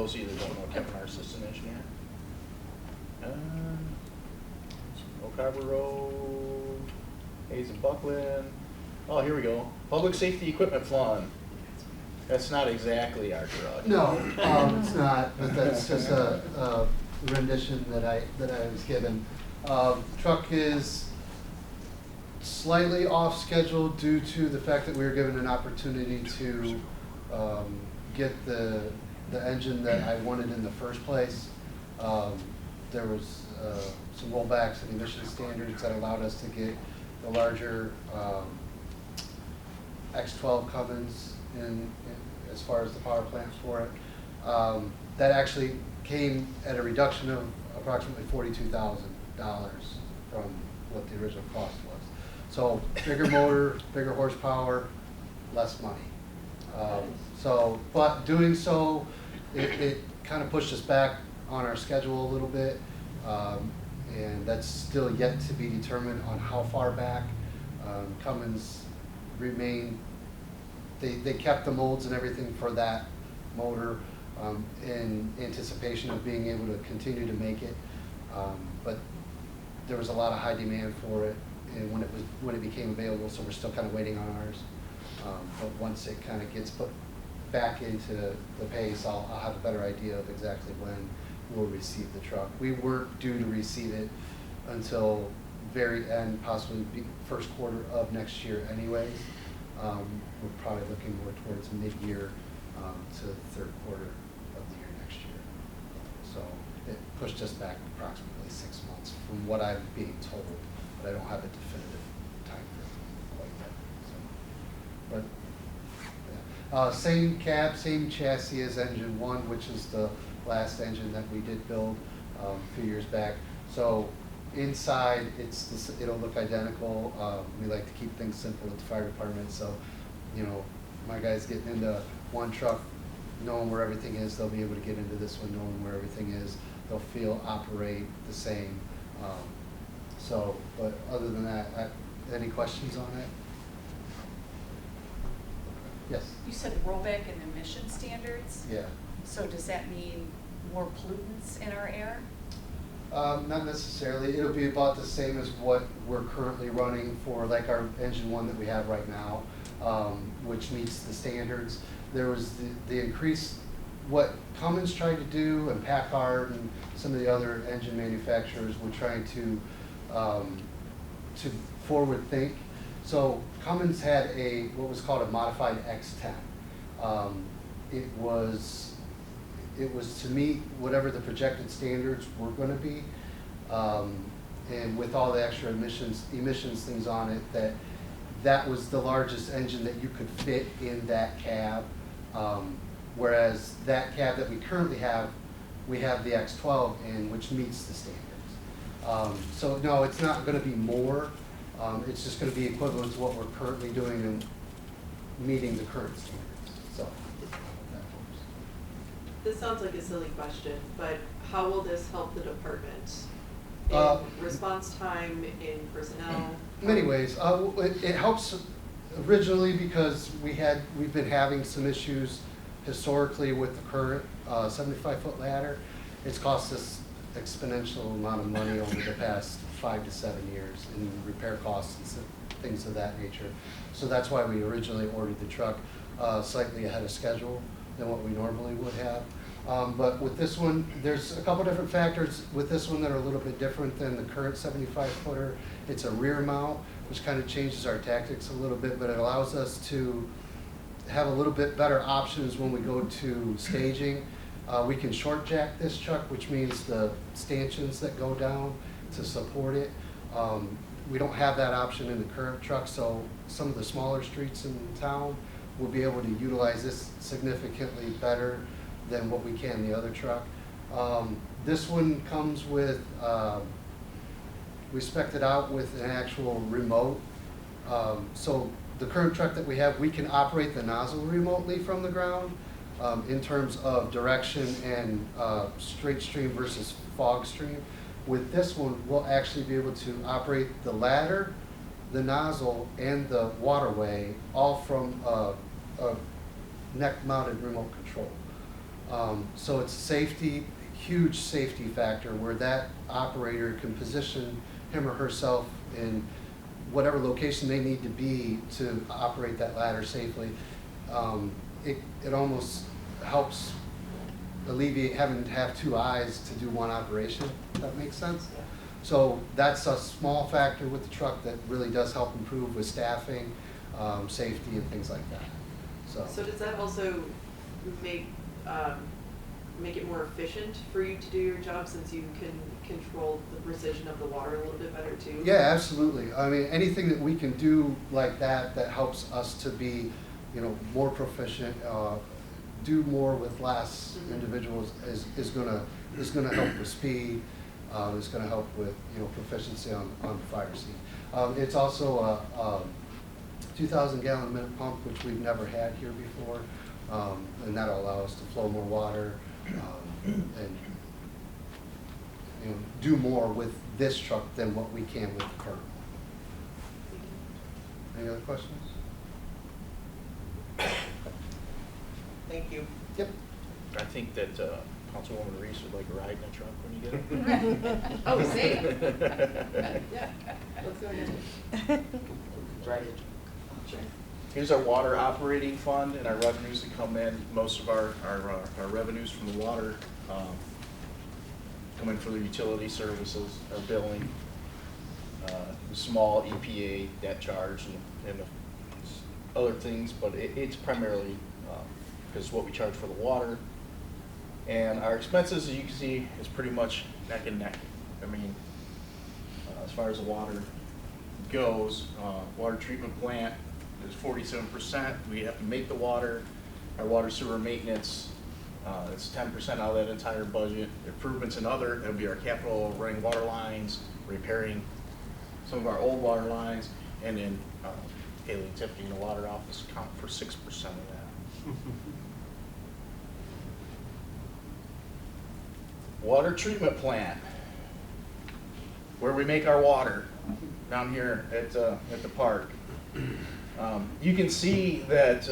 those either don't know Kevin, our assistant engineer. Oak Harbor Road, Hayes and Buckland. Oh, here we go. Public Safety Equipment Fund. That's not exactly our truck. No, it's not, but that's just a rendition that I was given. Truck is slightly off schedule due to the fact that we were given an opportunity to get the engine that I wanted in the first place. There was some rollbacks and emission standards that allowed us to get the larger X12 Cummins in as far as the power plants for it. That actually came at a reduction of approximately $42,000 from what the original cost was. So bigger motor, bigger horsepower, less money. But doing so, it kind of pushed us back on our schedule a little bit, and that's still yet to be determined on how far back. Cummins remained, they kept the molds and everything for that motor in anticipation of being able to continue to make it, but there was a lot of high demand for it, and when it became available, so we're still kind of waiting on ours. But once it kind of gets put back into the pace, I'll have a better idea of exactly when we'll receive the truck. We weren't due to receive it until very end, possibly first quarter of next year anyways. We're probably looking more towards mid-year to the third quarter of the year next year. So it pushed us back approximately 6 months from what I'm being told, but I don't have a definitive time frame quite yet. So, but yeah. Same cab, same chassis as engine 1, which is the last engine that we did build a few years back. So inside, it'll look identical. We like to keep things simple at the fire department. So, you know, my guys getting into one truck, knowing where everything is, they'll be able to get into this one, knowing where everything is. They'll operate the same. But other than that, any questions on it? Yes? You said rollback and emission standards? Yeah. So does that mean more pollutants in our air? Not necessarily. It'll be about the same as what we're currently running for, like our engine 1 that we have right now, which meets the standards. There was the increase, what Cummins tried to do, and Packard and some of the other engine manufacturers were trying to forward think. So Cummins had what was called a modified X10. It was to meet whatever the projected standards were going to be, and with all the extra emissions things on it, that was the largest engine that you could fit in that cab. Whereas that cab that we currently have, we have the X12 in, which meets the standards. So no, it's not going to be more. It's just going to be equivalent to what we're currently doing and meeting the current standards. So. This sounds like a silly question, but how will this help the department in response time, in personnel? Many ways. It helps originally because we've been having some issues historically with the current 75-foot ladder. It's cost us exponential amount of money over the past 5 to 7 years in repair costs and things of that nature. So that's why we originally ordered the truck slightly ahead of schedule than what we normally would have. But with this one, there's a couple different factors with this one that are a little bit different than the current 75-footer. It's a rear mount, which kind of changes our tactics a little bit, but it allows us to have a little bit better options when we go to staging. We can short jack this truck, which means the stanchions that go down to support it. We don't have that option in the current truck, so some of the smaller streets in town will be able to utilize this significantly better than what we can the other truck. This one comes with, we spec'd it out with an actual remote. So the current truck that we have, we can operate the nozzle remotely from the ground in terms of direction and straight stream versus fog stream. With this one, we'll actually be able to operate the ladder, the nozzle, and the waterway all from a neck-mounted remote control. So it's safety, huge safety factor where that operator can position him or herself in whatever location they need to be to operate that ladder safely. It almost helps alleviate having to have two eyes to do one operation, if that makes sense. So that's a small factor with the truck that really does help improve with staffing, safety and things like that. So does that also make it more efficient for you to do your job, since you can control the precision of the water a little bit better too? Yeah, absolutely. I mean, anything that we can do like that, that helps us to be, more proficient, do more with less individuals is gonna help with speed. Is gonna help with, proficiency on the fire scene. It's also a 2,000 gallon minute pump, which we've never had here before, and that'll allow us to flow more water and do more with this truck than what we can with the current. Any other questions? Thank you. Yep. I think that Councilwoman Reese would like a ride in a truck when you get it. Oh, same. Yeah, let's go ahead. Drive it. Sure. Here's our water operating fund and our revenues that come in. Most of our revenues from the water come in for the utility services, our billing, the small EPA debt charge and other things, but it's primarily because what we charge for the water. And our expenses, as you can see, is pretty much neck and neck. I mean, as far as the water goes, water treatment plant is 47%. We have to make the water. Our water sewer maintenance, it's 10% out of that entire budget. Improvements and other, that'll be our capital, running water lines, repairing some of our old water lines, and then Haley Tipping, the water office, account for 6% of that. Water treatment plant, where we make our water, down here at the park. You can see that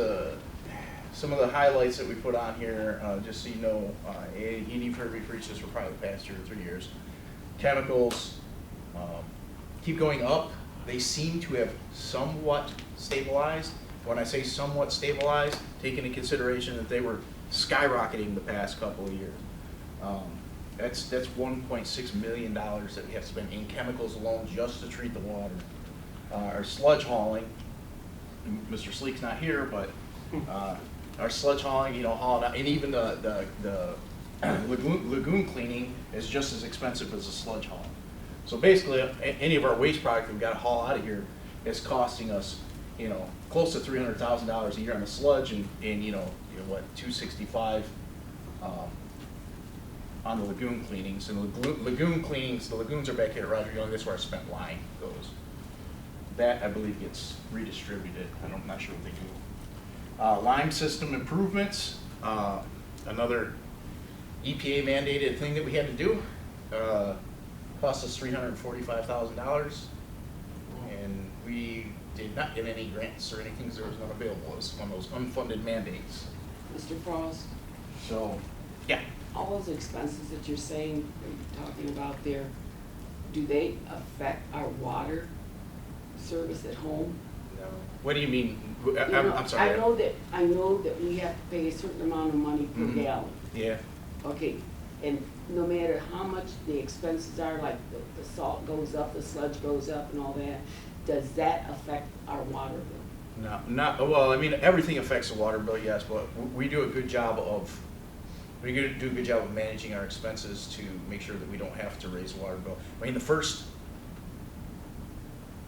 some of the highlights that we put on here, just so you know, you've heard me preach this for probably the past 2 or 3 years. Chemicals keep going up. They seem to have somewhat stabilized. When I say somewhat stabilized, take into consideration that they were skyrocketing the past couple of years. That's $1.6 million that we have to spend in chemicals alone just to treat the water. Our sludge hauling, Mr. Sleek's not here, but our sludge hauling, hauling out, and even the lagoon cleaning is just as expensive as the sludge hauling. So basically, any of our waste product we've got to haul out of here is costing us, close to $300,000 a year on the sludge, and what, $265 on the lagoon cleanings. And the lagoon cleanings, the lagoons are back here at Roger Young. That's where our spent line goes. That, I believe, gets redistributed. I'm not sure what they do. Lime system improvements, another EPA mandated thing that we had to do. Cost us $345,000, and we did not get any grants or anything because there was none available. It was one of those unfunded mandates. Mr. Frost, So, yeah. all those expenses that you're saying, you're talking about there, do they affect our water service at home? No. What do you mean? I'm sorry. I know that we have to pay a certain amount of money per gallon. Yeah. Okay, and no matter how much the expenses are, like the salt goes up, the sludge goes up and all that, does that affect our water bill? No, not, well, I mean, everything affects the water bill, yes, but we do a good job of managing our expenses to make sure that we don't have to raise the water bill. I mean, the first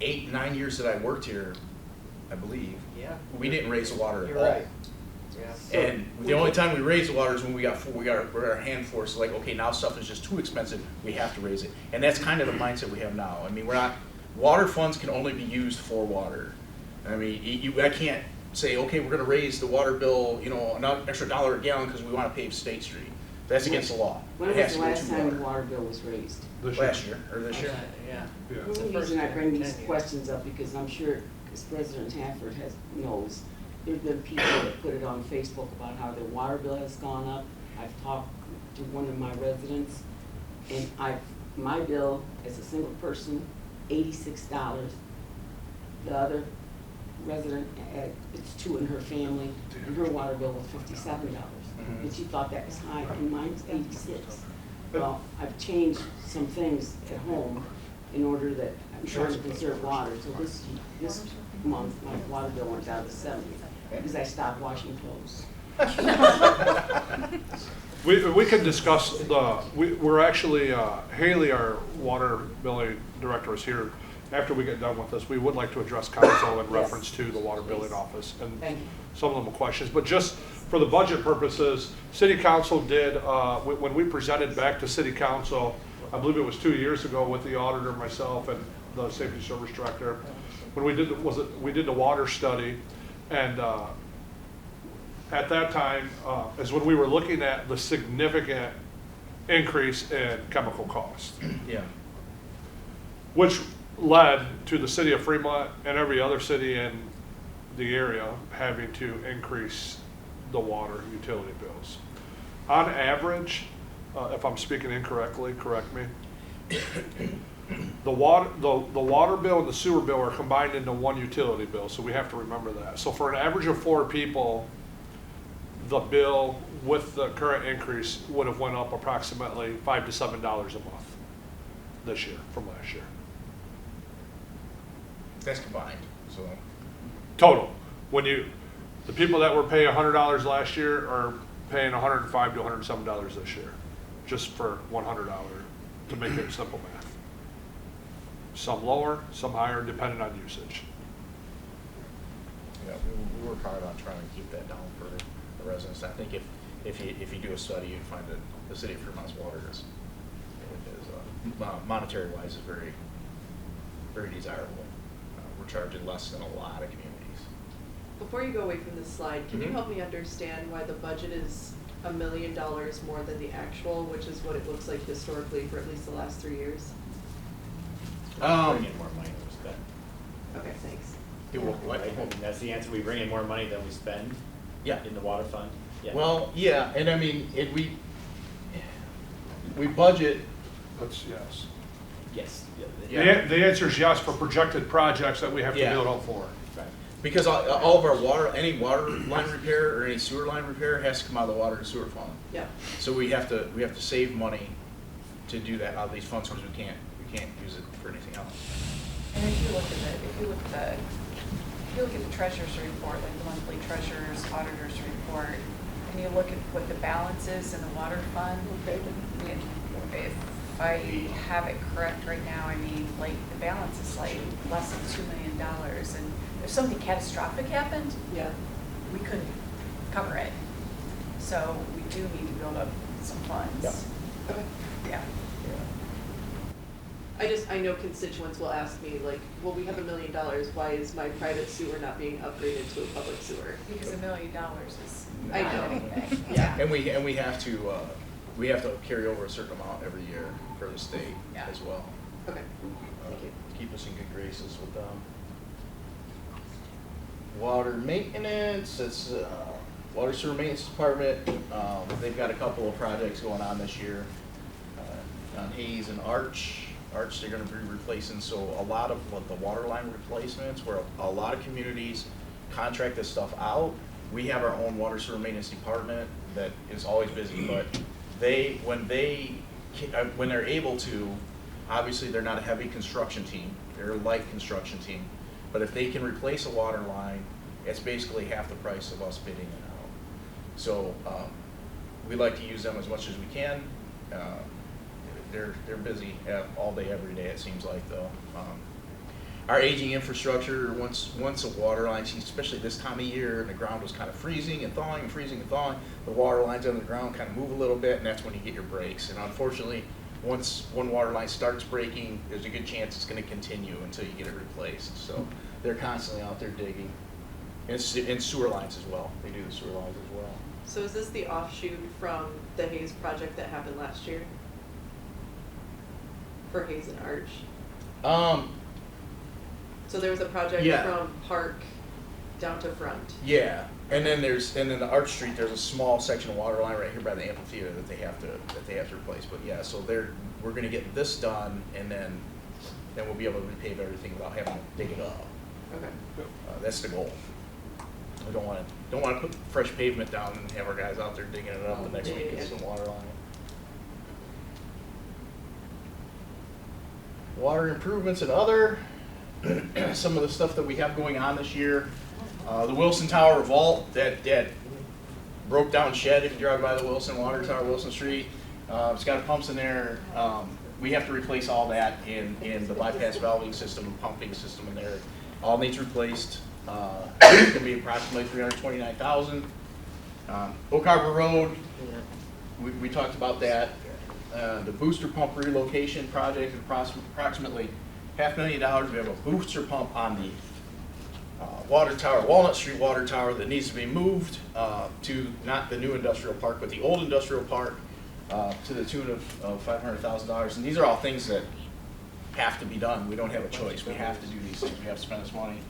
8-9 years that I worked here, I believe, we didn't raise the water at all. Right. Yeah. And the only time we raised the water is when we're our hand forced, like, okay, now stuff is just too expensive, we have to raise it. And that's kind of the mindset we have now. I mean, water funds can only be used for water. I mean, I can't say, okay, we're gonna raise the water bill, an extra $1 a gallon because we wanna pave State Street. That's against the law. When It was Oh, has the to go last to time the water. water bill was raised? Last year, or this year. Yeah. The only reason I bring these questions up, because I'm sure, as President Hanford knows, there's been people that put it on Facebook about how their water bill has gone up, I've talked to one of my residents, and my bill as a single person, $86. The other resident, it's two in her family, and her water bill was $57. And she thought that was high, and mine's 86. Well, I've changed some things at home in order that I'm trying to conserve water. So this month, my water bill went down to 70 because I stopped washing clothes. We can discuss we're actually, Haley, our water billing director, is here. After we get done with this, we would like to address council in reference to the water billing office and Thank you. some of them questions. But just for the budget purposes, city council did, when we presented back to city council, I believe it was 2 years ago with the auditor, myself, and the safety service director, when we did the water study, and at that time is when we were looking at the significant increase in chemical costs, Yeah. which led to the city of Fremont and every other city in the area having to increase the water utility bills. On average, if I'm speaking incorrectly, correct me, the water bill and the sewer bill are combined into one utility bill, so we have to remember that. So for an average of 4 people, the bill with the current increase would have went up approximately $5 to $7 a month this year from last year. That's combined, so. Total. The people that were paying $100 last year are paying $105 to $107 this year, just for $100, to make it simple math. Some lower, some higher, depending on usage. Yeah, we work hard on trying to keep that down for the residents. I think if you do a study, you'd find that the city of Fremont's water is monetary wise is very, very desirable. We're charging less than a lot of communities. Before you go away from this slide, can you Mhm. help me understand why the budget is $1 million more than the actual, which is what it looks like historically for at least the last 3 years? Bring in more money than we spend. Okay, thanks. Do what? Right? I mean, that's the answer. We bring in more money than we spend. Yeah. In the water fund. Yeah. Well, yeah, and I mean, we budget. That's yes. Yes. Yeah. The answer is yes for projected projects that we have to Yeah. build out for. Right. Because all of our any water line repair or any sewer line repair has to come out of the water and sewer fund. Yeah. So we have to save money to do that out of these funds because we can't use it for anything else. And if you look at the treasurer's report, like the monthly treasurer's auditor's report, and you look at what the balance is in the water fund, if I have it correct right now, I mean, like, the balance is like less than $2 million, and if something catastrophic happened, Yeah. we couldn't cover it. So we do need to build up some funds. Yeah. Okay. Yeah. I know constituents will ask me, like, well, we have $1 million, why is my private sewer not being upgraded to a public sewer? Because $1 million is I not know. anything. Yeah. And we have to carry over a certain amount every year for the state Yeah. as well. Okay, thank you. To keep us in good graces with them. Water maintenance, it's water sewer maintenance department. They've got a couple of projects going on this year on Hayes and Arch. Arch, they're going to be replacing, so a lot of the water line replacements, where a lot of communities contract this stuff out. We have our own water sewer maintenance department that is always busy, but when they're able to, obviously they're not a heavy construction team, they're a light construction team, but if they can replace a water line, it's basically half the price of us bidding it out. So we like to use them as much as we can. They're busy all day, every day, it seems like, though. Our aging infrastructure, once a water line, especially this time of year, and the ground was kind of freezing and thawing, the water lines under the ground kind of move a little bit, and that's when you get your breaks. And unfortunately, once one water line starts breaking, there's a good chance it's going to continue until you get it replaced. So they're constantly out there digging. And sewer lines as well. They do the sewer lines as well. So is this the offshoot from the Hayes project that happened last year? For Hayes and Arch? So there was a project Yeah. from Park down to Front. Yeah, and then the Arch Street, there's a small section of water line right here by the amphitheater that they have to replace. But yeah, so we're gonna get this done, and then we'll be able to repave everything without having to dig it up. Okay. That's the goal. We don't wanna put fresh pavement down and have our guys out there digging it up the next week with some water line. Water improvements and other, some of the stuff that we have going on this year. The Wilson Tower vault, that broke down shed if you drive by the Wilson Water Tower, Wilson Street. It's got pumps in there. We have to replace all that in the bypass valving system and pumping system in there. All needs replaced. It's gonna be approximately $329,000. Oak Harbor Road, we talked about that. The booster pump relocation project, approximately $500,000. We have a booster pump on the water tower, Walnut Street water tower, that needs to be moved to not the new industrial park, but the old industrial park, to the tune of $500,000. And these are all things that have to be done. We don't have a choice. We have to do these things. We have to spend this money.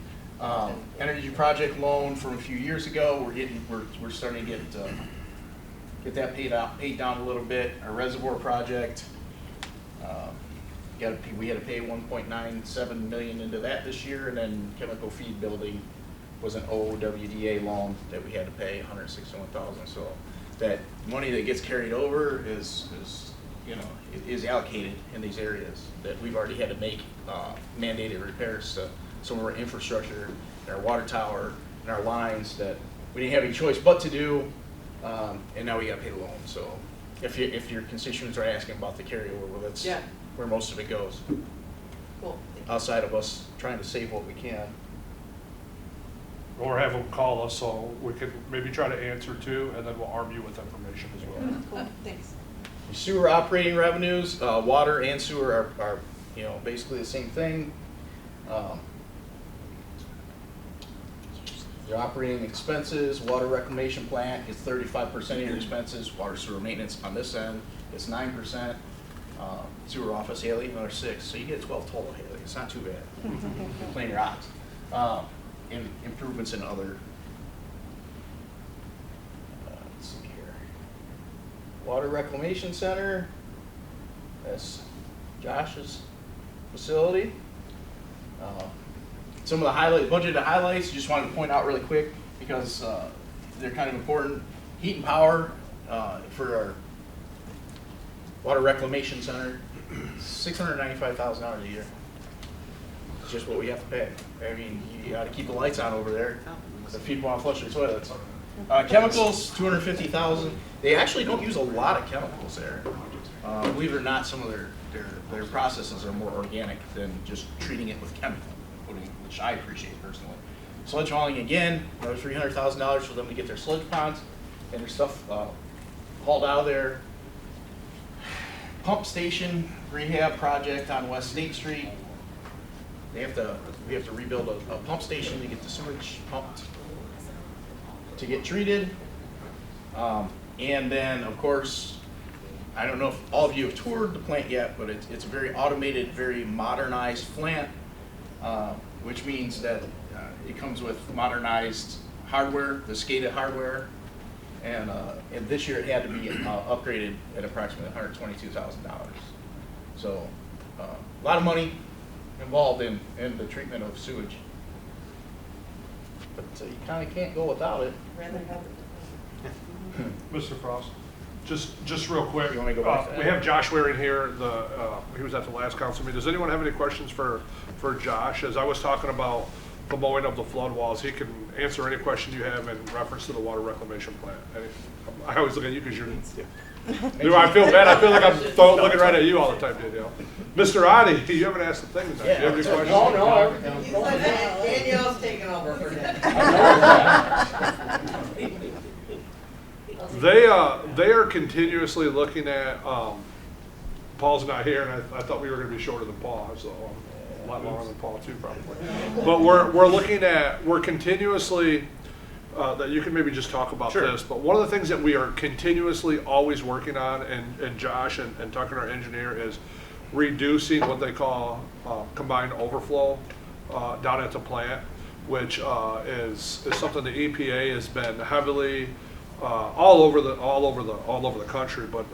Energy project loan from a few years ago, we're starting to get that paid down a little bit. Our reservoir project, we had to pay $1.97 million into that this year, and then chemical feed building was an OWDA loan that we had to pay $161,000. So that money that gets carried over is allocated in these areas that we've already had to make mandated repairs to some of our infrastructure, and our water tower, and our lines that we didn't have any choice but to do, and now we got to pay the loan. So if your constituents are asking about the carryover, well, that's where most of it goes. Cool. Outside of us trying to save what we can. Or have them call us so we can maybe try to answer too, and then we'll arm you with information as well. Cool, thanks. Sewer operating revenues, water and sewer are basically the same thing. Your operating expenses, water reclamation plant is 35% of your expenses. Water sewer maintenance on this end is 9%. Sewer office, Haley, another 6%. So you get 12 total, Haley. It's not too bad. You're playing your odds. And improvements in other. Let's see here. Water reclamation center. That's Josh's facility. Some of the budgeted highlights, just wanted to point out really quick because they're kind of important. Heat and power for our water reclamation center, $695,000 a year. It's just what we have to pay. I mean, you got to keep the lights on over there. The people want to flush their toilets. Chemicals, $250,000. They actually don't use a lot of chemicals there. Believe it or not, some of their processes are more organic than just treating it with chemical, which I appreciate personally. Sludge hauling again, another $300,000 for them to get their sludge ponds and their stuff hauled out of there. Pump station rehab project on West State Street. We have to rebuild a pump station to get the sewage pumped to get treated. And then, of course, I don't know if all of you have toured the plant yet, but it's a very automated, very modernized plant, which means that it comes with modernized hardware, the SCADA hardware, and this year it had to be upgraded at approximately $122,000. So a lot of money involved in the treatment of sewage, but you kind of can't go without it. Rather have it. Mr. Frost, just real quick, You want me to go back to that? we have Josh Waring here. He was at the last council meeting. Does anyone have any questions for Josh? As I was talking about the mowing of the flood walls, he can answer any question you have in reference to the water reclamation plant. I always look at you because you're. Do I feel bad? I feel like I'm looking right at you all the time, Danielle. Mr. Adi, you haven't asked a thing tonight. Do you have any questions? No, everything's going well. Danielle's taking over for that. They are continuously looking at. Paul's not here, and I thought we were going to be shorter than Paul, so a lot longer than Paul too, probably. But we're continuously. That you can maybe just talk about this, but one of the things that we are continuously always working on, and Josh and Tucker, our engineer, is reducing what they call combined overflow down at the plant. which is something the EPA has been heavily all over the country. But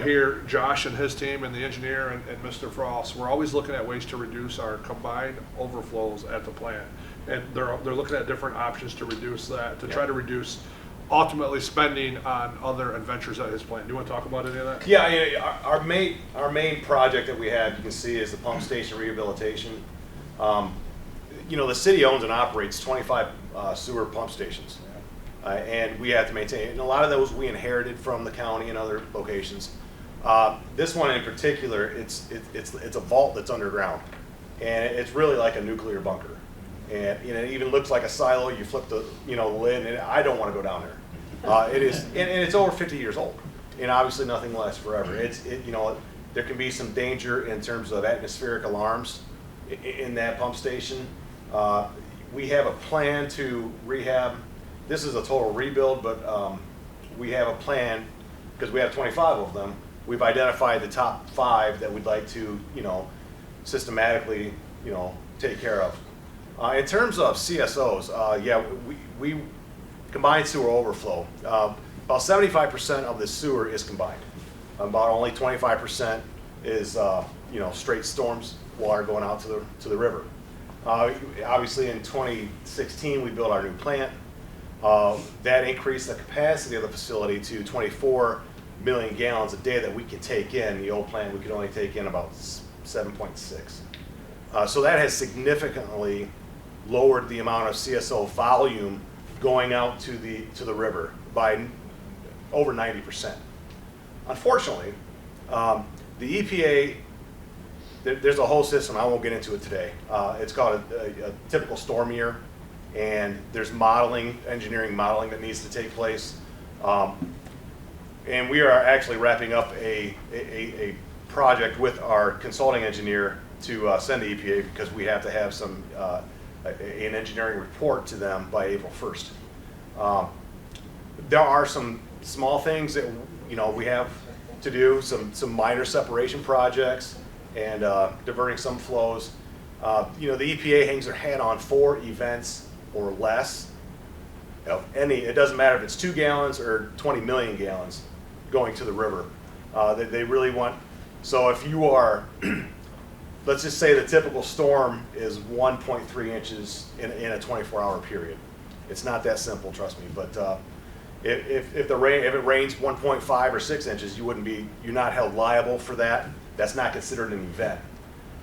here Josh and his team and the engineer and Mr. Frost, we're always looking at ways to reduce our combined overflows at the plant, and they're looking at different options to reduce that, to try to reduce ultimately spending on other adventures at his plant. Do you want to talk about any of that? Yeah, our main project that we have, you can see, is the pump station rehabilitation. The city owns and operates 25 sewer pump stations, and we have to maintain it. And a lot of those we inherited from the county and other locations. This one in particular, it's a vault that's underground, and it's really like a nuclear bunker. And it even looks like a silo. You flip the lid, and I don't want to go down there. It is, and it's over 50 years old, and obviously nothing lasts forever. There can be some danger in terms of atmospheric alarms in that pump station. We have a plan to rehab. This is a total rebuild, but we have a plan because we have 25 of them. We've identified the top 5 that we'd like to, systematically, take care of. In terms of CSOs, we combined sewer overflow. About 75% of the sewer is combined. About only 25% is straight storms water going out to the river. Obviously, in 2016, we built our new plant. That increased the capacity of the facility to 24 million gallons a day that we can take in. The old plant, we could only take in about 7.6. So that has significantly lowered the amount of CSO volume going out to the river by over 90%. Unfortunately, the EPA, there's a whole system. I won't get into it today. It's called a typical storm year, and there's engineering modeling that needs to take place. And we are actually wrapping up a project with our consulting engineer to send to EPA because we have to have an engineering report to them by April 1st. There are some small things that we have to do, some minor separation projects and diverting some flows. The EPA hangs their hat on 4 events or less. It doesn't matter if it's 2 gallons or 20 million gallons going to the river. They really want, so if you are, let's just say the typical storm is 1.3 inches in a 24-hour period. It's not that simple, trust me. But if it rains 1.5 or 6 inches, you're not held liable for that. That's not considered an event.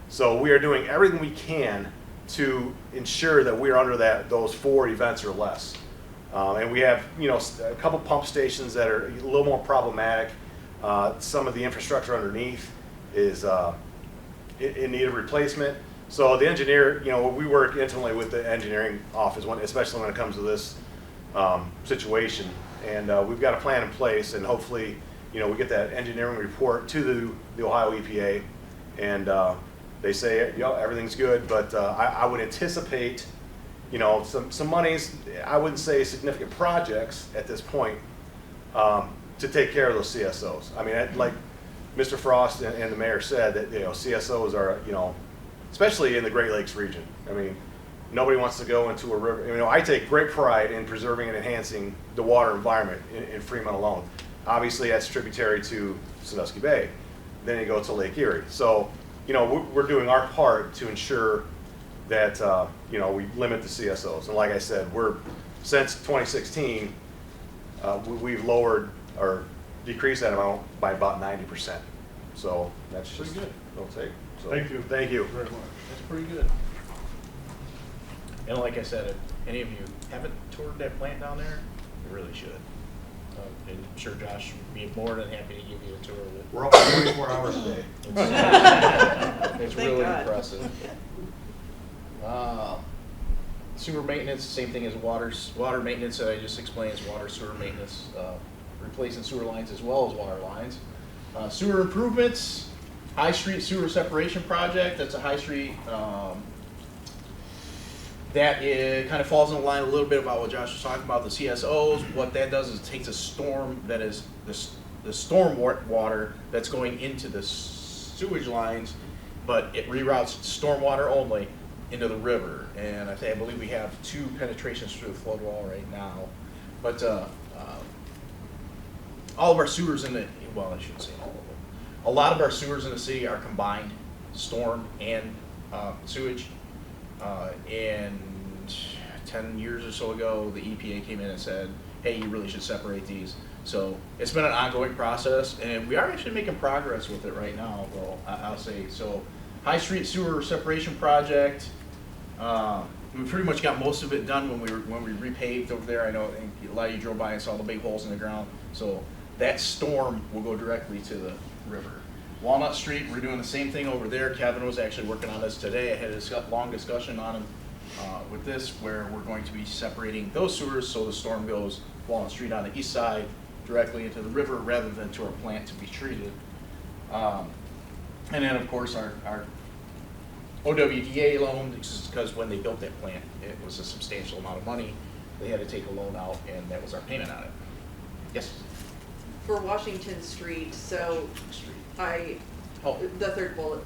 So we are doing everything we can to ensure that we're under those 4 events or less. And we have a couple pump stations that are a little more problematic. Some of the infrastructure underneath is in need of replacement. So the engineer, we work intimately with the engineering office, especially when it comes to this situation. And we've got a plan in place, and hopefully, we get that engineering report to the Ohio EPA, and they say, everything's good. But I would anticipate, some monies. I wouldn't say significant projects at this point to take care of those CSOs. I mean, like Mr. Frost and the mayor said, that CSOs are, especially in the Great Lakes region. I mean, nobody wants to go into a river. I take great pride in preserving and enhancing the water environment in Fremont alone. Obviously, that's tributary to Sandusky Bay. Then you go to Lake Erie. So, we're doing our part to ensure that we limit the CSOs. And like I said, since 2016, we've lowered or decreased that amount by about 90%. So that's pretty good. It'll take. So, Thank you. Thank you very much. That's pretty good. And like I said, if any of you haven't toured that plant down there, you really should. And I'm sure Josh would be more than happy to give you a tour of it. We're up 24 hours a day. It's Thank really God. impressive. Sewer maintenance, same thing as water maintenance that I just explained, is water sewer maintenance, replacing sewer lines as well as water lines. Sewer improvements, High Street Sewer Separation Project, that's a High Street, that kind of falls in line a little bit about what Josh was talking about, the CSOs. What that does is it takes a storm that is the storm water that's going into the sewage lines, but it reroutes storm water only into the river. And I believe we have 2 penetrations through the flood wall right now. But all of our sewers in the, well, I shouldn't say all of them. A lot of our sewers in the city are combined, storm and sewage. And 10 years or so ago, the EPA came in and said, hey, you really should separate these. So it's been an ongoing process, and we are actually making progress with it right now, well, I'll say. So High Street Sewer Separation Project, we pretty much got most of it done when we repaved over there. I know a lot of you drove by and saw the big holes in the ground. So that storm will go directly to the river. Walnut Street, we're doing the same thing over there. Kevin was actually working on this today. I had a long discussion on him with this, where we're going to be separating those sewers so the storm goes Walnut Street on the east side directly into the river rather than to our plant to be treated. And then of course our OWDA loan, because when they built that plant, it was a substantial amount of money. They had to take a loan out, and that was our payment on it. Yes? For Washington Street, so the third bullet,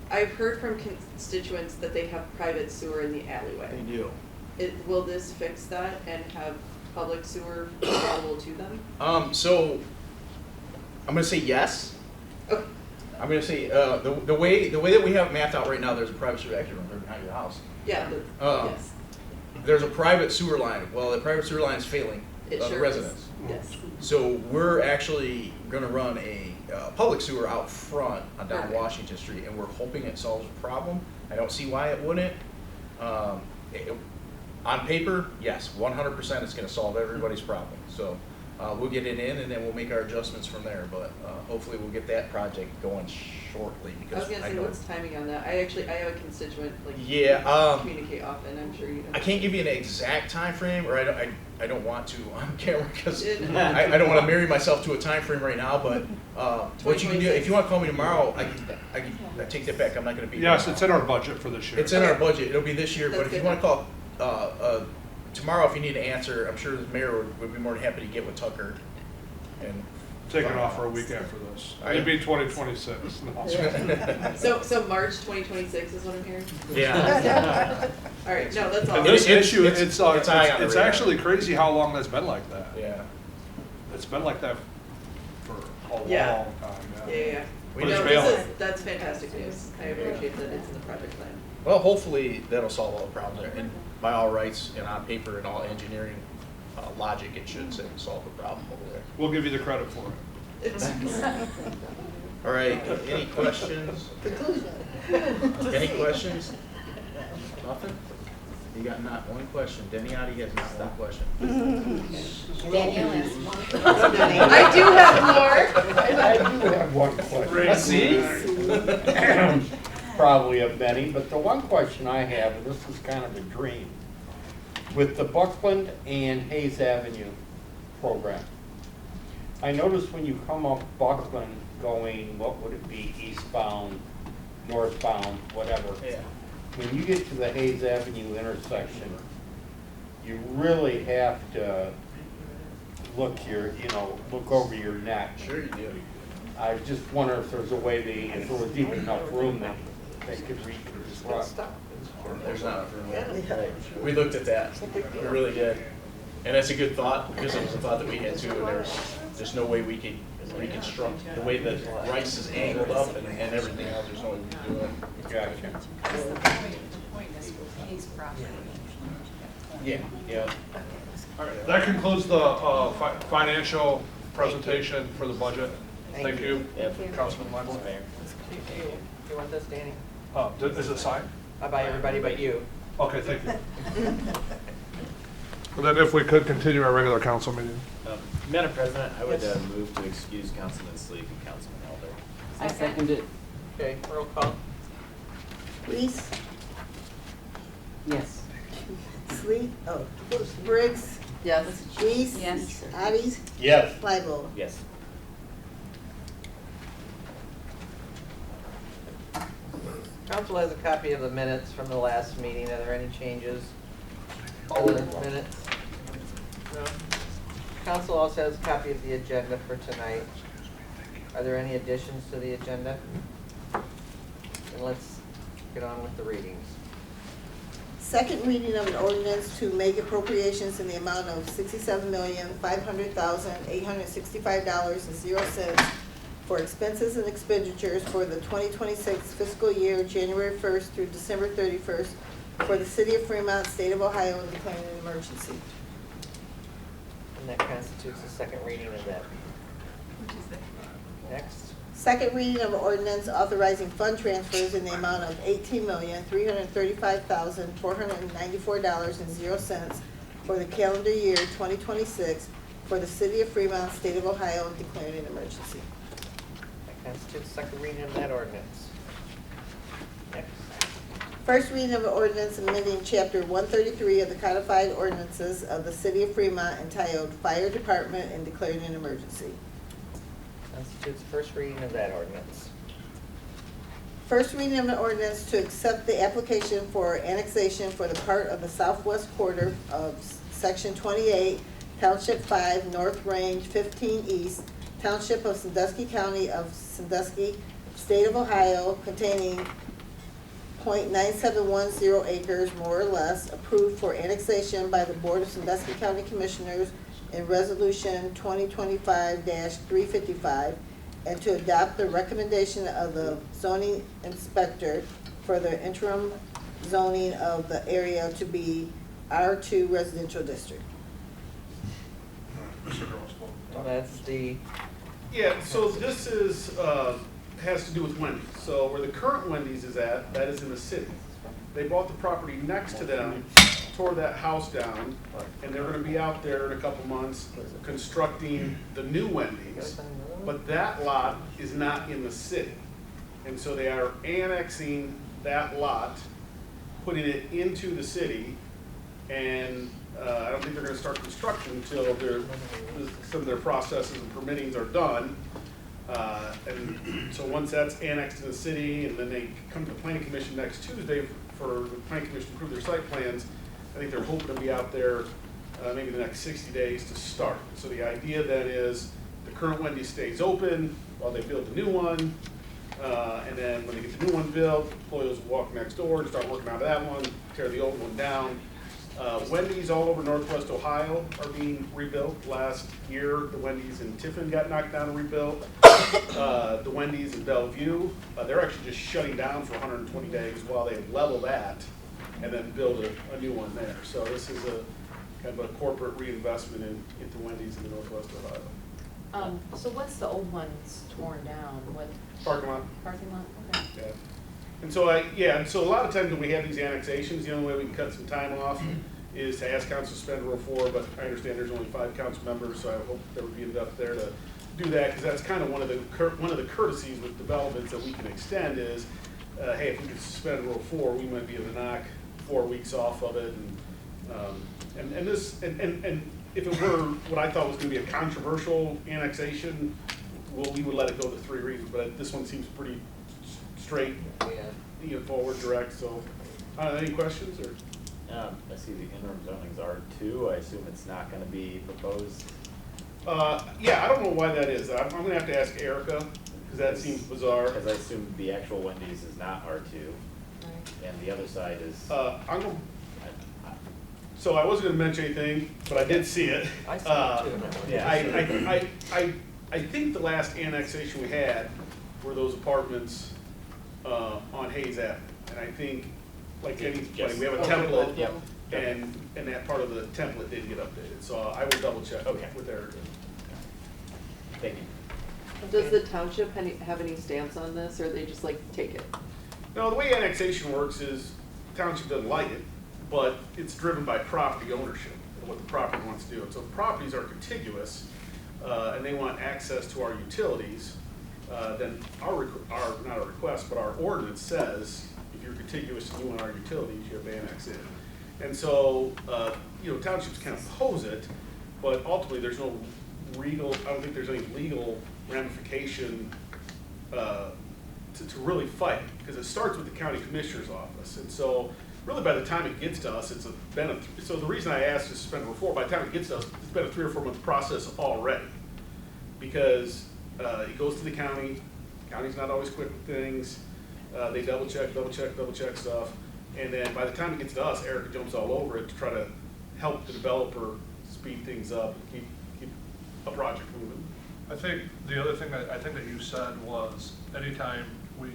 I've heard from constituents that they have private sewer in the alleyway. They do. Will this fix that and have public sewer available to them? So I'm going to say yes. Okay. I'm going to say the way that we have it mapped out right now, there's a private sewer actually right behind your house. Yeah, yes. There's a private sewer line. Well, the private sewer line is failing It the sure residents. is. Yes. So we're actually going to run a public sewer out front on down Perfect. Washington Street, and we're hoping it solves the problem. I don't see why it wouldn't. On paper, yes, 100% it's going to solve everybody's problem. So we'll get it in, and then we'll make our adjustments from there. But hopefully we'll get that project going shortly, I because was gonna say, know what's timing on that? I have a constituent, like, Yeah, communicate often, I'm sure you know. I can't give you an exact time frame, or I don't want to on camera, because It- I don't want to marry myself to a time frame right now. But what you can do, if you want to call me tomorrow, I take that back. I'm not going to be. Yes, here it's in our budget for this year. It's in our budget. It'll be this year. That's But if you good. want to call tomorrow, if you need an answer, I'm sure the mayor would be more than happy to get with Tucker. And Take it off for a week after this. All right. It'd be 2026. No. So March 2026 is what I'm hearing? Yeah. All right, no, that's all. And this It's- issue, it's high on the it's radar. actually crazy how long that's been like that. Yeah. It's been like that for a long Yeah. time. Yeah. We No, just failing. that's fantastic news. I appreciate that it's in the project plan. Well, hopefully that'll solve all the problems there. And by all rights, and on paper and all engineering logic, it should solve the problem over there. We'll give you the credit for it. All right, any questions? Any questions? Nothing? You got not one question. Deniati has not one question. Danielle has one. I do have more. I do have one question. Probably of many, but the one question I have, and this is kind of a dream, with the Buckland and Hayes Avenue program, I noticed when you come up Buckland going, what would it be, eastbound, northbound, whatever. Yeah. When you get to the Hayes Avenue intersection, you really have to look over your neck. Sure you do. I just wonder if there's a way if there was even enough room that they could reconstruct. There's not enough room there. We looked at that. We really did. And that's a good thought, because it was a thought that we had too, and there's no way we could reconstruct the way that Rice is angled up and everything else. There's no way we can do it. Gotcha. Because the point is with his property. Yeah. Yeah. All right, that concludes the financial presentation for the budget. Thank you, Councilman Leibler. You want this, Danny? Is it signed? I buy everybody but you. Okay, thank you. And then if we could continue our regular council meeting. Madam President, I would move to excuse Councilman Sleep and Councilman Elder. I second it. Okay, roll call. Reese, Yes. Sweet, Briggs, Yes. Reese. Yes. Addis, Yes. Bible. Yes. Council has a copy of the minutes from the last meeting. Are there any changes to the minutes? No. Council also has a copy of the agenda for tonight. Are there any additions to the agenda? and let's get on with the readings. Second reading of an ordinance to make appropriations in the amount of $67,500,865.00 for expenses and expenditures for the 2026 fiscal year, January 1st through December 31st, for the city of Fremont, state of Ohio, and declaring an emergency. And that constitutes the second reading of that. Next. Second reading of an ordinance authorizing fund transfers in the amount of $18,335,494.00 for the calendar year 2026 for the city of Fremont, state of Ohio, and declaring an emergency. That constitutes the second reading of that ordinance. Next. First reading of an ordinance amending chapter 133 of the codified ordinances of the city of Fremont entitled Fire Department and declaring an emergency. Constitutes the first reading of that ordinance. First reading of an ordinance to accept the application for annexation for the part of the southwest quarter of section 28, township 5, north range 15 east, township of Sandusky, county of Sandusky, state of Ohio, containing .9710 acres, more or less, approved for annexation by the Board of Sandusky County Commissioners in Resolution 2025-355, and to adopt the recommendation of the zoning inspector for the interim zoning of the area to be R2 residential district. Mr. Grossman. And that's the, Yeah, so this is, has to do with Wendy's. So where the current Wendy's is at, that is in the city. They bought the property next to them, tore that house down, and they're gonna be out there in a couple months constructing the new Wendy's. But that lot is not in the city. And so they are annexing that lot, putting it into the city, and I don't think they're gonna start construction until some of their processes and permittings are done. And so once that's annexed to the city, and then they come to the planning commission next Tuesday for the planning commission to approve their site plans, I think they're hoping to be out there maybe the next 60 days to start. So the idea then is the current Wendy's stays open while they build the new one, and then when they get the new one built, employees will walk next door and start working out of that one, tear the old one down. Wendy's all over Northwest Ohio are being rebuilt. Last year, the Wendy's in Tiffin got knocked down and rebuilt. The Wendy's in Bellevue, they're actually just shutting down for 120 days while they level that and then build a new one there. So this is a kind of a corporate reinvestment into Wendy's in the Northwest Ohio. So what's the old ones torn down? What, Parking lot. parking lot? Okay. Yeah. And so and so a lot of times when we have these annexations, the only way we can cut some time off is to ask council to suspend Rule 4, but I understand there's only 5 council members, so I hope there would be enough there to do that, because that's kind of one of the courtesies with developments that we can extend is, hey, if we could suspend Rule 4, we might be able to knock 4 weeks off of it, and if it were what I thought was going to be a controversial annexation, well, we would let it go to 3 readings, but this one seems pretty straight, forward, direct. So, any questions or? I see the interim zoning's R2. I assume it's not going to be proposed. Yeah, I don't know why that is. I'm going to have to ask Erica because that seems bizarre. Because I assume the actual Wendy's is not R2, and the other side is. So I wasn't going to mention anything, but I did see it. I saw it too. Yeah. I think the last annexation we had were those apartments on Hayes Avenue, and I think like we have a template, Yep. and that part of the template didn't get updated. So I will double check with Erica. Thank you. Does the township have any stamps on this, or they just like take it? No, the way annexation works is township doesn't like it, but it's driven by property ownership and what the property wants to do. And so if properties are contiguous and they want access to our utilities, then our not our request, but our ordinance says if you're contiguous and you want our utilities, you have to annex in. And so townships can oppose it, but ultimately there's no legal. I don't think there's any legal ramification to really fight, because it starts with the county commissioner's office. And so really by the time it gets to us, so the reason I asked to suspend Rule 4, by the time it gets to us, it's been a 3 or 4 month process already, because it goes to the county. The county's not always quick with things, They double check stuff. And then by the time it gets to us, Erica jumps all over it to try to help the developer speed things up, keep a project moving. I think the other thing that I think that you said was anytime we,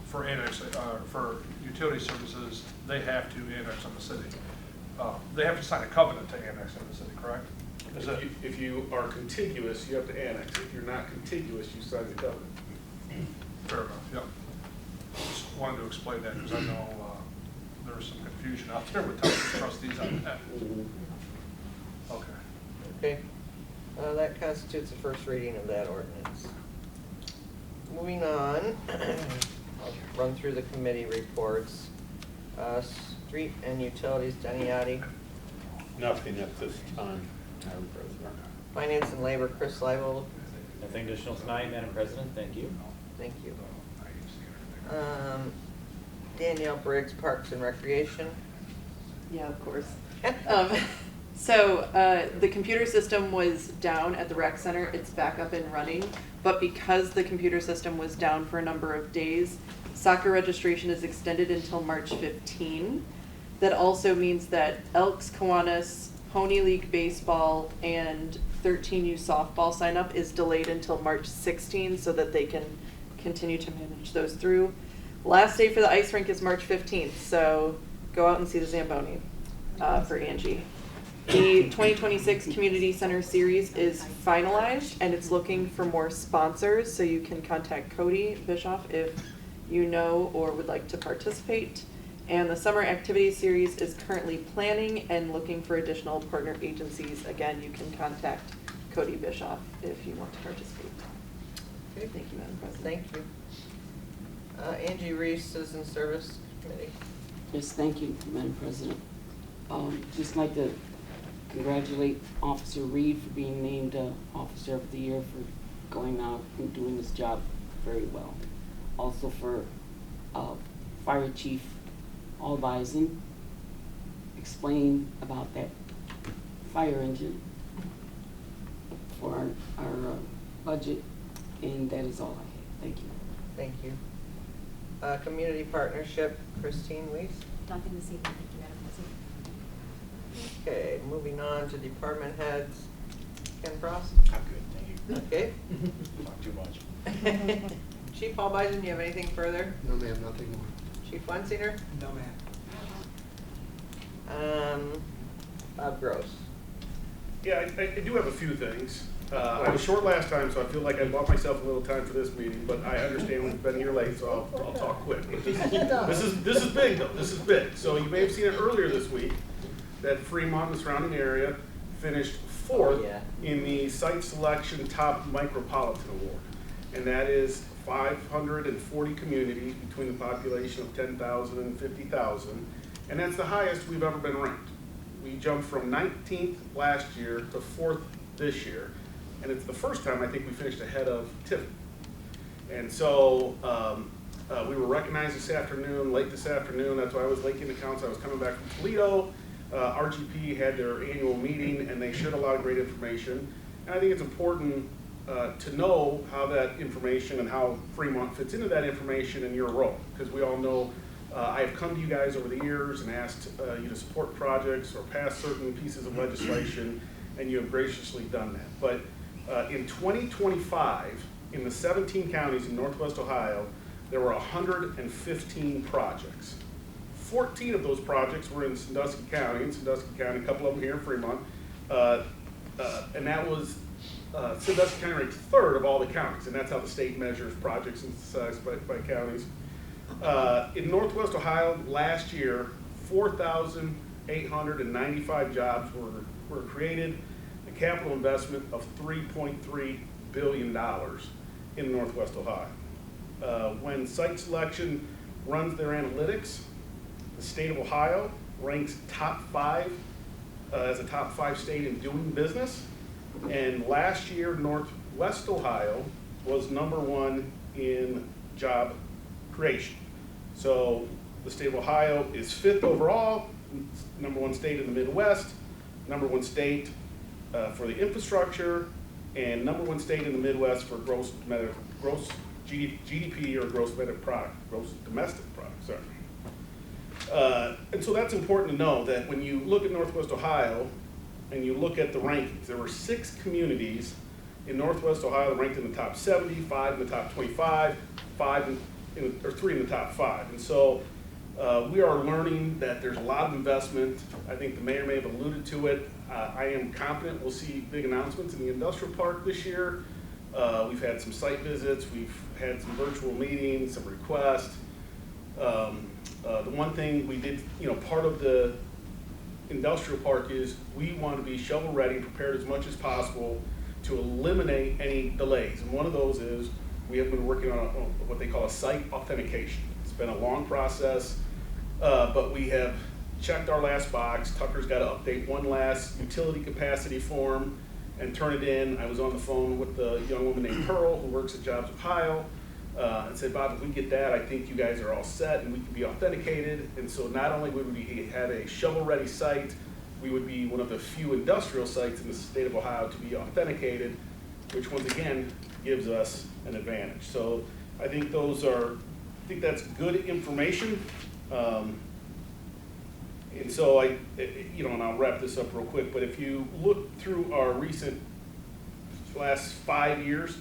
for for utility services, they have to annex on the city. They have to sign a covenant to annex on the city, correct? Is it? If you are contiguous, you have to annex. If you're not contiguous, you sign the covenant. Fair enough, yep. Just wanted to explain that because I know there was some confusion out there with township trustees on that. Okay. Okay, that constitutes the first reading of that ordinance. Moving on, I'll run through the committee reports. Street and Utilities, Denny Yadi. Nothing at this time, Madam President. Finance and Labor, Chris Leibold. Nothing additional tonight, Madam President, thank you. Thank you. Danielle Briggs, Parks and Recreation. Yeah, of course. So the computer system was down at the rec center. It's back up and running. But because the computer system was down for a number of days, soccer registration is extended until March 15. That also means that Elks, Kiwanis, Pony League Baseball, and 13U softball sign up is delayed until March 16 so that they can continue to manage those through. Last day for the ice rink is March 15th, so go out and see the Zamboni for Angie. The 2026 Community Center Series is finalized and it's looking for more sponsors, so you can contact Cody Bischoff if you know or would like to participate. And the Summer Activity Series is currently planning and looking for additional partner agencies. Again, you can contact Cody Bischoff if you want to participate. Okay, thank you, Madam President. Thank you. Angie Reese, Citizen Service Committee. Yes, thank you, Madam President. Just like to congratulate Officer Reed for being named Officer of the Year for going out and doing this job very well. Also for Fire Chief Albeisen, explain about that fire engine for our budget, and that is all I have. Thank you. Thank you. Community Partnership, Christine Weiss. Nothing this evening, thank you, Madam President. Okay, moving on to department heads. Ken Frost? I'm good, thank you. Okay. Not too much. Chief Albeisen, do you have anything further? No, ma'am, nothing more. Chief Wensinger? No, ma'am. Bob Gross. Yeah, I do have a few things. I was short last time, so I feel like I bought myself a little time for this meeting, but I understand we've been here late, so I'll talk quick. This is big though, this is big. So you may have seen it earlier this week, that Fremont and the surrounding area finished fourth in the Site Selection Top Micropolitan Award. And that is 540 communities between the population of 10,000 and 50,000. And that's the highest we've ever been ranked. We jumped from 19th last year to 4th this year. And it's the first time I think we finished ahead of Tiffany. And so we were recognized this afternoon, late this afternoon. That's why I was late in the council. I was coming back from Toledo. RGP had their annual meeting and they shared a lot of great information. And I think it's important to know how that information and how Fremont fits into that information in your role. Because we all know I have come to you guys over the years and asked you to support projects or pass certain pieces of legislation, and you have graciously done that. But in 2025, in the 17 counties in Northwest Ohio, there were 115 projects. 14 of those projects were in Sandusky County, a couple of them here in Fremont, and that was Sandusky County ranked third of all the counties, and that's how the state measures projects and size by counties. In Northwest Ohio last year, 4,895 jobs were created, a capital investment of $3.3 billion in Northwest Ohio. When Site Selection runs their analytics, the state of Ohio ranks top 5 as a top 5 state in doing business. And last year, Northwest Ohio was #1 in job creation. So the state of Ohio is 5th overall, #1 state in the Midwest, #1 state for the infrastructure, and #1 state in the Midwest for gross GDP or gross domestic product, sorry. And so that's important to know that when you look at Northwest Ohio and you look at the rankings, there were 6 communities in Northwest Ohio that ranked in the top 70, 5 in the top 25, 3 in the top 5. And so we are learning that there's a lot of investment. I think the mayor may have alluded to it. I am confident we'll see big announcements in the industrial park this year. We've had some site visits, we've had some virtual meetings, some requests. The one thing we did, part of the industrial park is we want to be shovel ready and prepared as much as possible to eliminate any delays. And one of those is we have been working on what they call a site authentication. It's been a long process, but we have checked our last box. Tucker's got to update one last utility capacity form and turn it in. I was on the phone with the young woman named Pearl who works at Jobs Ohio and said, Bob, if we get that, I think you guys are all set and we can be authenticated. And so not only would we have a shovel-ready site, we would be one of the few industrial sites in the state of Ohio to be authenticated, which once again gives us an advantage. So I think that's good information. And so and I'll wrap this up real quick, but if you look through our last 5 years,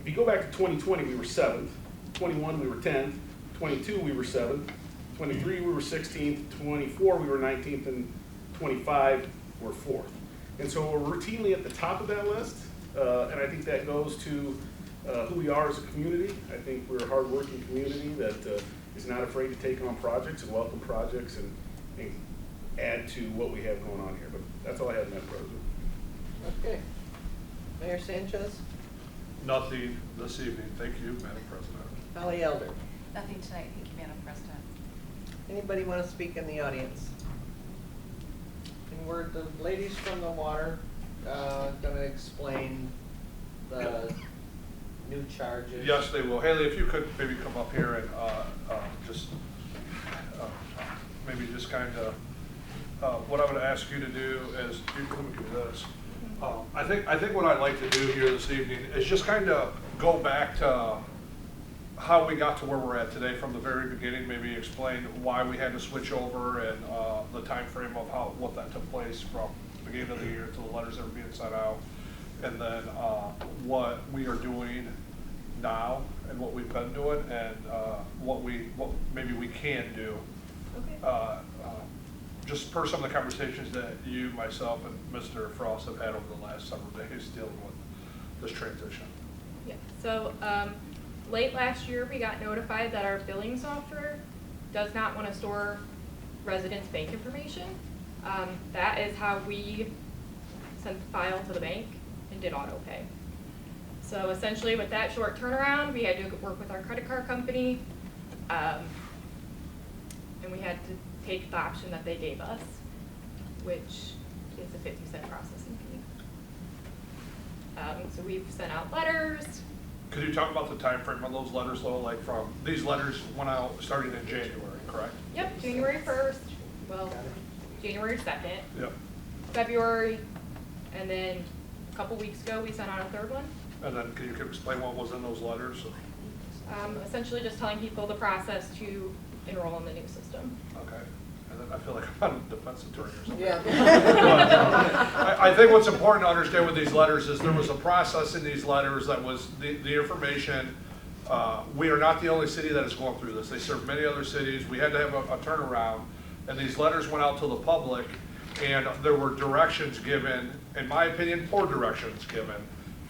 if you go back to 2020, we were 7th, 21 we were 10th, 22 we were 7th, 23 we were 16th, 24 we were 19th, and 25 we're 4th. And so we're routinely at the top of that list, and I think that goes to who we are as a community. I think we're a hardworking community that is not afraid to take on projects and welcome projects and add to what we have going on here. But that's all I have, Madam President. Okay. Mayor Sanchez? Nothing this evening. Thank you, Madam President. Holly Elder? Nothing tonight, thank you, Madam President. Anybody want to speak in the audience? And were the ladies from the water going to explain the new charges? Yes, they will. Haley, if you could maybe come up here and maybe just kind of, what I'm going to ask you to do is, you can do this. I think what I'd like to do here this evening is just kind of go back to how we got to where we're at today from the very beginning, maybe explain why we had to switch over and the time frame of what that took place from the beginning of the year to the letters that were being sent out, and then what we are doing now and what we've been doing and what maybe we can do. Okay. Just per some of the conversations that you, myself, and Mr. Frost have had over the last several days dealing with this transition. Yeah, so late last year we got notified that our billing software does not want to store residents' bank information. That is how we sent the file to the bank and did auto pay. So essentially with that short turnaround, we had to work with our credit card company and we had to take the option that they gave us, which is a 50-cent processing fee. So we've sent out letters. Could you talk about the time frame on those letters, though? Like these letters went out starting in January, correct? Yep, January 1st, well, January 2nd. Yep. February, and then a couple weeks ago we sent out a third one. And then can you explain what was in those letters? Essentially just telling people the process to enroll in the new system. Okay. And then I feel like I'm a defense attorney or something. Yeah. I think what's important to understand with these letters is there was a process in these letters that was the information. We are not the only city that is going through this. They serve many other cities. We had to have a turnaround, and these letters went out to the public, and there were directions given, in my opinion, poor directions given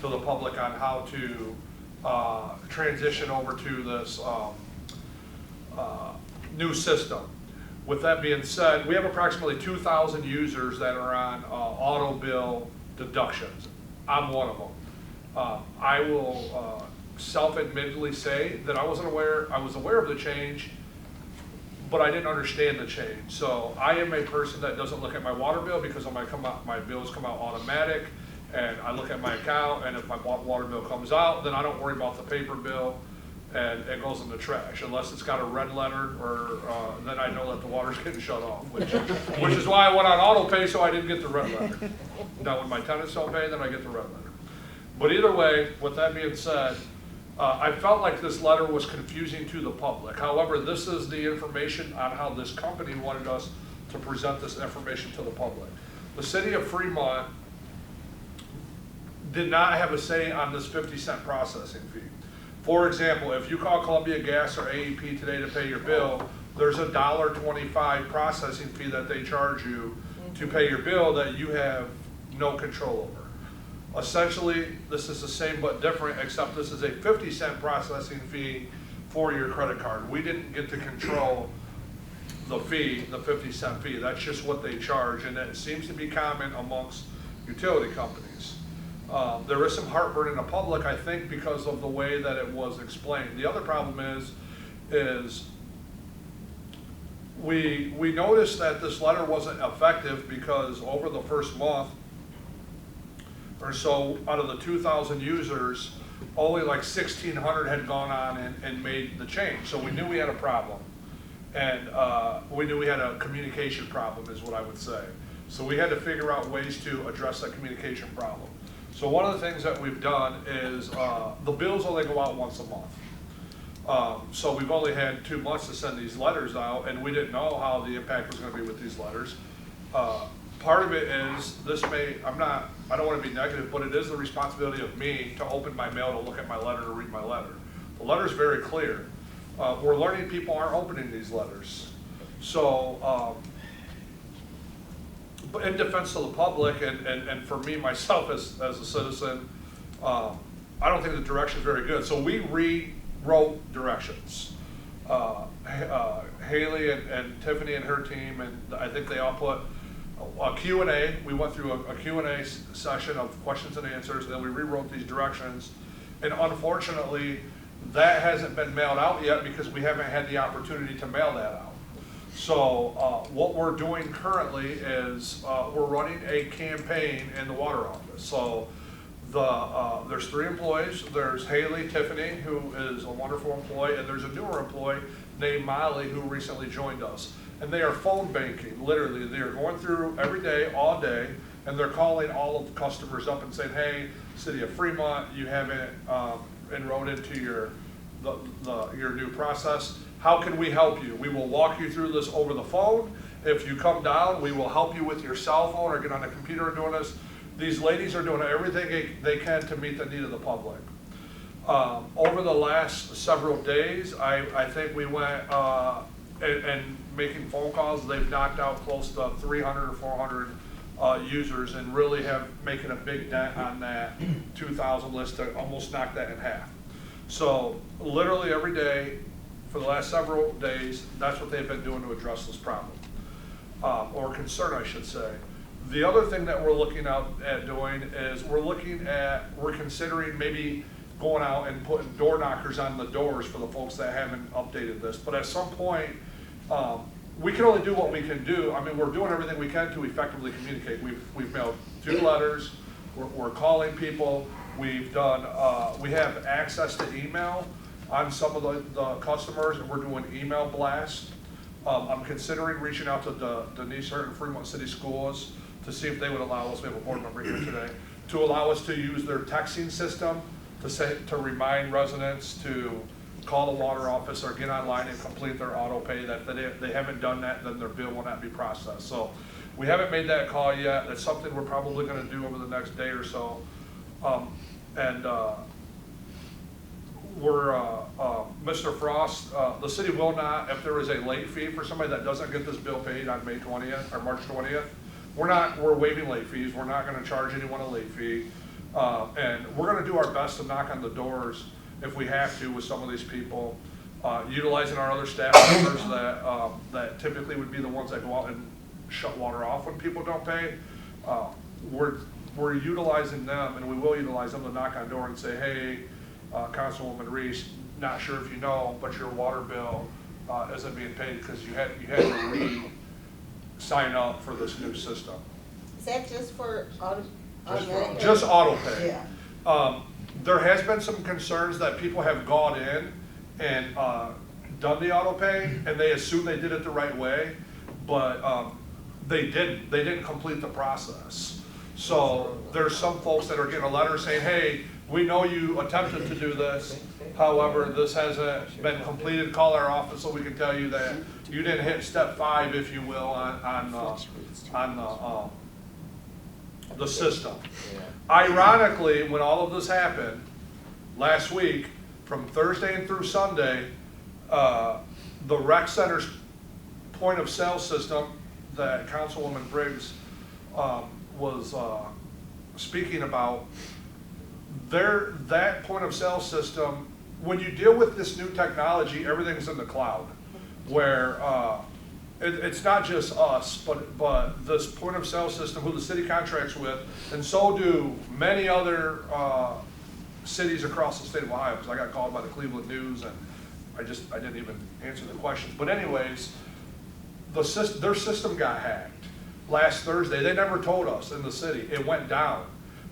to the public on how to transition over to this new system. With that being said, we have approximately 2,000 users that are on auto bill deductions. I'm one of them. I will self-admittedly say that I was aware of the change, but I didn't understand the change. So I am a person that doesn't look at my water bill because when my bills come out automatic, and I look at my account, and if my water bill comes out, then I don't worry about the paper bill, and it goes in the trash unless it's got a red letter, or then I know that the water's getting shut off, which is why I went on auto pay, so I didn't get the red letter. Now when my tenants don't pay, then I get the red letter. But either way, with that being said, I felt like this letter was confusing to the public. However, this is the information on how this company wanted us to present this information to the public. The city of Fremont did not have a say on this 50-cent processing fee. For example, if you call Columbia Gas or AEP today to pay your bill, there's a $1.25 processing fee that they charge you to pay your bill that you have no control over. Essentially, this is the same but different, except this is a 50-cent processing fee for your credit card. We didn't get to control the fee, the 50-cent fee. That's just what they charge, and it seems to be common amongst utility companies. There is some heartburn in the public, I think, because of the way that it was explained. The other problem is we noticed that this letter wasn't effective because over the first month or so, out of the 2,000 users, only like 1,600 had gone on and made the change. So we knew we had a problem. And we knew we had a communication problem, is what I would say. So we had to figure out ways to address that communication problem. So one of the things that we've done is the bills only go out once a month. So we've only had 2 months to send these letters out, and we didn't know how the impact was going to be with these letters. Part of it is I don't want to be negative, but it is the responsibility of me to open my mail, to look at my letter, to read my letter. The letter is very clear. We're learning people aren't opening these letters. So, but in defense of the public and for me, myself as a citizen, I don't think the direction is very good. So we rewrote directions. Haley and Tiffany and her team, and I think they all put a Q&A. We went through a Q&A session of questions and answers, and then we rewrote these directions. And unfortunately, that hasn't been mailed out yet because we haven't had the opportunity to mail that out. So what we're doing currently is we're running a campaign in the water office. So there's 3 employees. There's Haley, Tiffany, who is a wonderful employee, and there's a newer employee named Molly who recently joined us. And they are phone banking, literally. They are going through every day, all day, and they're calling all of the customers up and saying, hey, City of Fremont, you haven't enrolled into your new process. How can we help you? We will walk you through this over the phone. If you come down, we will help you with your cell phone or get on the computer doing this. These ladies are doing everything they can to meet the need of the public. Over the last several days, I think we went and making phone calls. They've knocked out close to 300 or 400 users and really have making a big dent on that 2,000 list to almost knock that in half. So literally every day for the last several days, that's what they've been doing to address this problem, or concern, I should say. The other thing that we're looking at doing is we're considering maybe going out and putting door knockers on the doors for the folks that haven't updated this. But at some point, we can only do what we can do. I mean, we're doing everything we can to effectively communicate. We've mailed 2 letters. We're calling people. We've done. We have access to email on some of the customers, and we're doing email blasts. I'm considering reaching out to Denise Hurt and Fremont City Schools to see if they would allow us. We have a board member here today to allow us to use their texting system to remind residents to call the water office or get online and complete their auto pay. That they haven't done that, then their bill will not be processed. So we haven't made that call yet. That's something we're probably going to do over the next day or so. Mr. Frost, the city will not, if there is a late fee for somebody that doesn't get this bill paid on May 20th or March 20th, we're waiving late fees. We're not going to charge anyone a late fee. And we're going to do our best to knock on the doors if we have to with some of these people, utilizing our other staff members that typically would be the ones that go out and shut water off when people don't pay. We're utilizing them, and we will utilize them to knock on the door and say, hey, Councilwoman Reese, not sure if you know, but your water bill isn't being paid because you had to sign up for this new system. Is that just for automatic? Just auto pay. Yeah. There has been some concerns that people have gone in and done the auto pay, and they assume they did it the right way, but they didn't. They didn't complete the process. So there's some folks that are getting a letter saying, hey, we know you attempted to do this. However, this hasn't been completed. Call our office so we can tell you that you didn't hit step 5, if you will, on the system. Ironically, when all of this happened last week, from Thursday and through Sunday, the rec center's point of sale system that Councilwoman Briggs was speaking about, that point of sale system, when you deal with this new technology, everything's in the cloud, where it's not just us, but this point of sale system, who the city contracts with, and so do many other cities across the state of Ohio, because I got called by the Cleveland News, and I didn't even answer the questions. But anyways, their system got hacked last Thursday. They never told us in the city. It went down.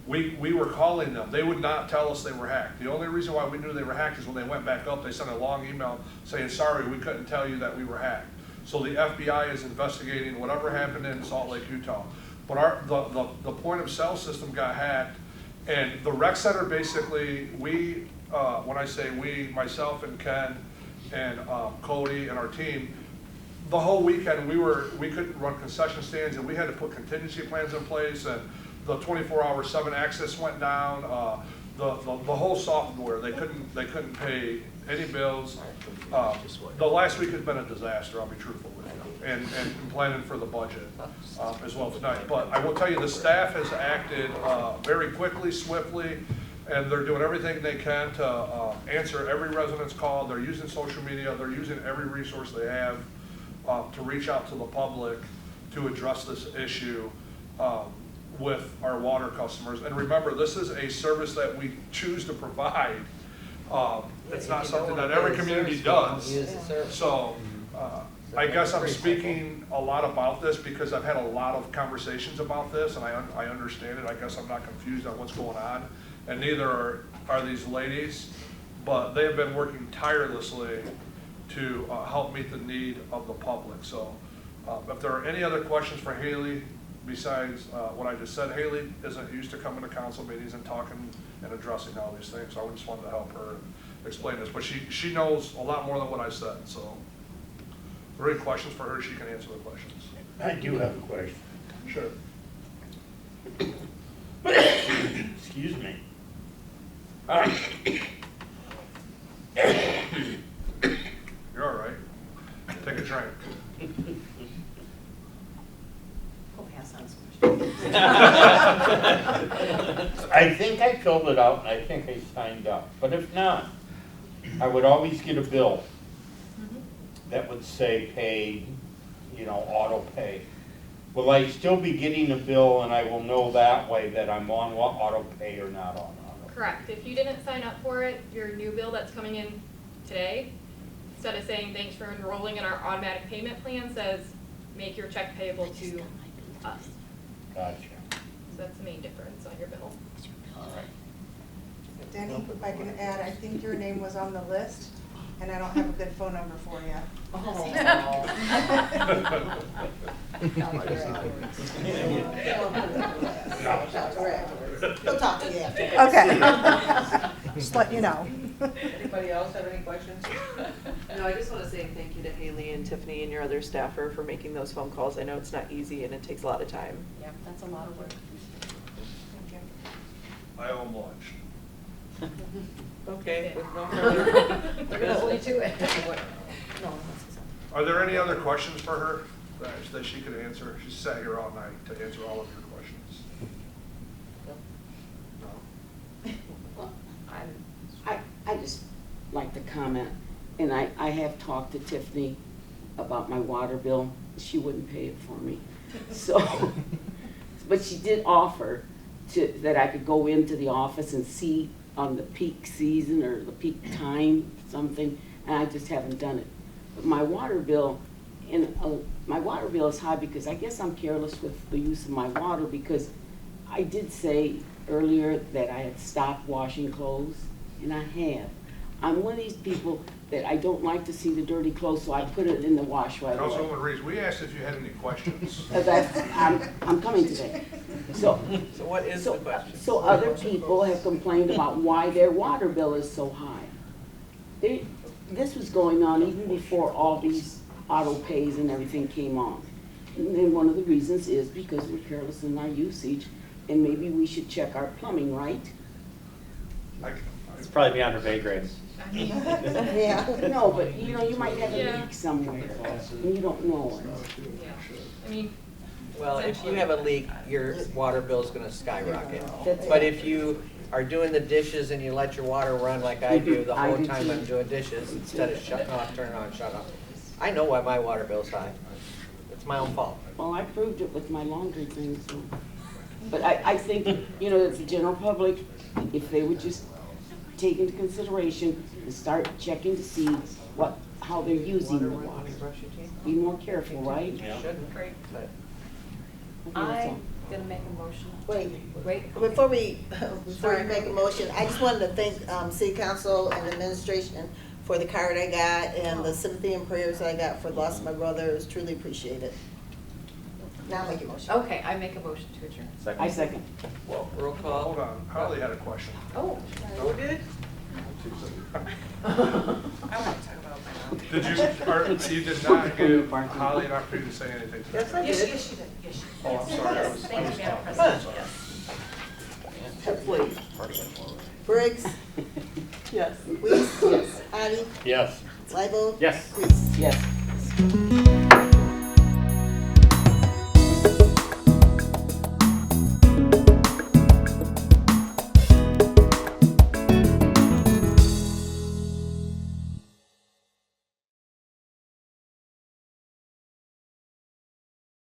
We were calling them. They would not tell us they were hacked. The only reason why we knew they were hacked is when they went back up, they sent a long email saying, sorry, we couldn't tell you that we were hacked. So the FBI is investigating whatever happened in Salt Lake, Utah. But the point of sale system got hacked, and the rec center basically, when I say we, myself and Ken and Cody and our team, the whole weekend we couldn't run concession stands, and we had to put contingency plans in place, and the 24/7 access went down. The whole software, they couldn't pay any bills. The last week has been a disaster, I'll be truthful with you, and planning for the budget as well tonight. But I will tell you, the staff has acted very quickly, swiftly, and they're doing everything they can to answer every resident's call. They're using social media, they're using every resource they have to reach out to the public to address this issue with our water customers. And remember, this is a service that we choose to provide. It's not something that every community does. So I guess I'm speaking a lot about this because I've had a lot of conversations about this, and I understand it. I guess I'm not confused on what's going on, and neither are these ladies, but they have been working tirelessly to help meet the need of the public. So if there are any other questions for Haley besides what I just said, Haley isn't used to coming to council meetings and talking and addressing all these things, so I just wanted to help her explain this. But she knows a lot more than what I said, so if there are any questions for her, she can answer the questions. I do have a question. Sure. Excuse me. You're all right. Take a drink. Go pass on some questions. I think I filled it out and I think I signed up, but if not, I would always get a bill that would say paid, auto pay. Will I still be getting a bill and I will know that way that I'm on auto pay or not on auto? Correct. If you didn't sign up for it, your new bill that's coming in today, instead of saying thanks for enrolling in our automatic payment plan, says make your check payable to us. Gotcha. So that's the main difference on your bill. All right. Denny, if I can add, I think your name was on the list, and I don't have a good phone number for you. He'll talk to you after. Okay. Just let you know. Anybody else have any questions? No, I just want to say thank you to Haley and Tiffany and your other staffer for making those phone calls. I know it's not easy and it takes a lot of time. Yeah, that's a lot of work. Thank you. I owe them lunch. Okay, with no further They're gonna hold you to it. No, Are there any other questions for her that she could answer? She sat here all night to answer all of your questions. No? Well, I just like to comment, and I have talked to Tiffany about my water bill. She wouldn't pay it for me. So, but she did offer that I could go into the office and see on the peak season or the peak time, something, and I just haven't done it. But my water bill, my water bill is high because I guess I'm careless with the use of my water, because I did say earlier that I had stopped washing clothes, and I have. I'm one of these people that I don't like to see the dirty clothes, so I put it in the wash right away. Councilwoman Reeves, we asked if you had any questions. I'm coming to that. So what is the question? So other people have complained about why their water bill is so high. This was going on even before all these auto pays and everything came on. And then one of the reasons is because we're careless in our usage, and maybe we should check our plumbing, right? It's probably beyond her pay grade. Yeah. No, but you know, you might have a Yeah. leak somewhere, and you don't know it. Yeah. I mean, Well, if you have a leak, your water bill's gonna skyrocket. That's But it. if you are doing the dishes and you let your water run like I do the I whole do time too. I'm doing dishes, instead of shutting off, turning on, shut off. I know why my water bill's high. It's my own fault. Well, I proved it with my laundry thing, so. But I think, you know, that the general public, if they would just take into consideration and start checking to see how they're using the water. Brush your teeth? Be more careful, right? You shouldn't, Great. but I'm gonna make a motion. Wait, before we make a motion, I just wanted to thank, city council and administration for the card I got and the sympathy and prayers I got for the loss of my brother. It was truly appreciated. Now make a motion. Okay, I make a motion to adjourn. I second. Well, roll call. hold on, Holly had a question. Oh. Who did? I want to talk about my mouth. Did you did not give Holly an opportunity to say anything to Yes, that? I Yes, did. yes, you did, yes, you did. Oh, I'm sorry, I was Thank you, Madam talking. President, yes. Please. Briggs, Yes. Weiss, Yes. Hottie, Yes. Libo. Yes. Reese. Yes.